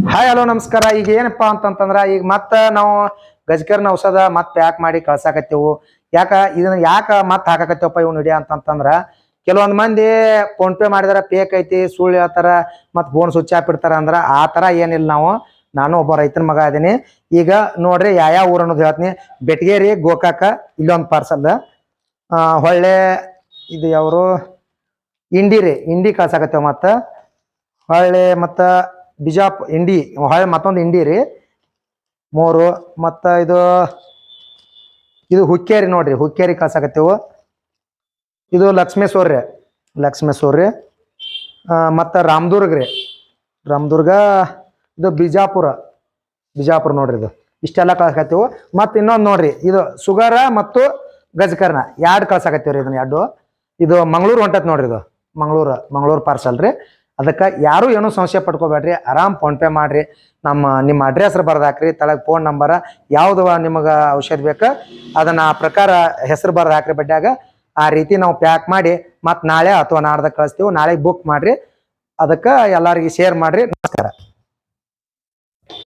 Hi hello ನಮಸ್ಕಾರ. ಈಗ ಏನಪ್ಪಾ ಅಂತಂತಂದ್ರ ಈಗ ಮತ್ತ ನಾವು ಗಜಕರ್ನ ಔಷಧ ಮತ್ ಪ್ಯಾಕ್ ಮಾಡಿ ಕಳ್ಸಾಕತ್ತೇವು. ಇದನ್ನ ಯಾಕ ಮತ್ ಹಾಕಾಕತ್ತೇವಪ್ಪ ಇವ್ ನಡಿಯ ಅಂತಂತಂದ್ರ ಕೆಲವೊಂದ್ ಮಂದಿ ಫೋನ್ ಪೇ ಮಾಡಿದಾರ ಫೇಕ್ ಐತಿ ಸುಳ್ಳು ಹೇಳ್ತಾರ ಮತ್ ಫೋನ್ ಸ್ವಿಚ್ ಆಫ್ ಇಡ್ತಾರ ಅಂದ್ರ ಆ ತರ ಏನಿಲ್ಲ. ನಾನು ಒಬ್ಬ ರೈತನ ಮಗ ಅದೀನಿ. ಈಗ ನೋಡ್ರಿ ಯಾವ ಊರ ಅನ್ನೋದು ಹೇಳ್ತೀನಿ. ಬೆಟಗೇರಿ ಗೋಕಾಕ ಇಲ್ಲೊಂದು ಪಾರ್ಸಲ್ ಹೊಳ್ಳೆ ಇದು ಯಾವ್ರು ಇಂಡಿ ಕಳ್ಸಾಕತ್ತೇವ್. ಮತ್ತ ಹೊಳ್ಳೆ ಮತ್ತ ಇಂಡಿ ಹೊಳ್ಳೆ ಮತ್ತೊಂದು ಇಂಡಿ ರೀ 3. ಮತ್ತ ಇದು ಹುಕ್ಕೇರಿ ನೋಡ್ರಿ, ಹುಕ್ಕೇರಿ ಕಳ್ಸಾಕತ್ತೇವು. ಇದು ಲಕ್ಷ್ಮೇಶ್ವರ ರೀ. ಮತ್ತ ರಾಮದುರ್ಗ ಇದು ಬಿಜಾಪುರ ನೋಡ್ರಿ. ಇದು ಇಷ್ಟೆಲ್ಲ ಕಳ್ಸಾಕತ್ತೇವು. ಮತ್ತ ಇನ್ನೊಂದು ನೋಡ್ರಿ, ಇದು ಸುಗರ ಮತ್ತು ಗಜಕರ್ನ 2 ಕಳ್ಸಾಕತ್ತೇವ್ರಿ. ಇದನ್ನ 2 ಇದು ಮಂಗಳೂರು ಹೊಂಟತ್ ನೋಡ್ರಿ. ಇದು ಮಂಗಳೂರು ಪಾರ್ಸಲ್ ರೀ. ಅದಕ್ಕೆ ಯಾರು ಏನೂ ಸಂಶಯ ಪಡ್ಕೋಬೇಡ್ರಿ, ಆರಾಮ್ ಫೋನ್ ಪೇ ಮಾಡ್ರಿ. ನಿಮ್ಮ ಅಡ್ರೆಸ್ ಬರ್ದಾಕ್ರಿ, ತಳಗ್ ಫೋನ್ ನಂಬರ್ ಯಾವ್ದು ನಿಮಗೆ ಔಷಧ ಬೇಕು ಅದನ್ನ ಆ ಪ್ರಕಾರ ಹೆಸರು ಬರ್ದು ಹಾಕ್ರಿ ಬಡ್ಡ್ಯಾಗ. ಆ ರೀತಿ ನಾವು ಪ್ಯಾಕ್ ಮಾಡಿ ಮತ್ ನಾಳೆ ಅಥವಾ ನಾಡ್ದಾಗ ಕಳಿಸ್ತೀವಿ. ನಾಳೆ ಬುಕ್ ಮಾಡ್ರಿ. ಅದಕ್ಕೆ ಎಲ್ಲರಿಗೆ ಶೇರ್ ಮಾಡ್ರಿ. ನಮಸ್ಕಾರ.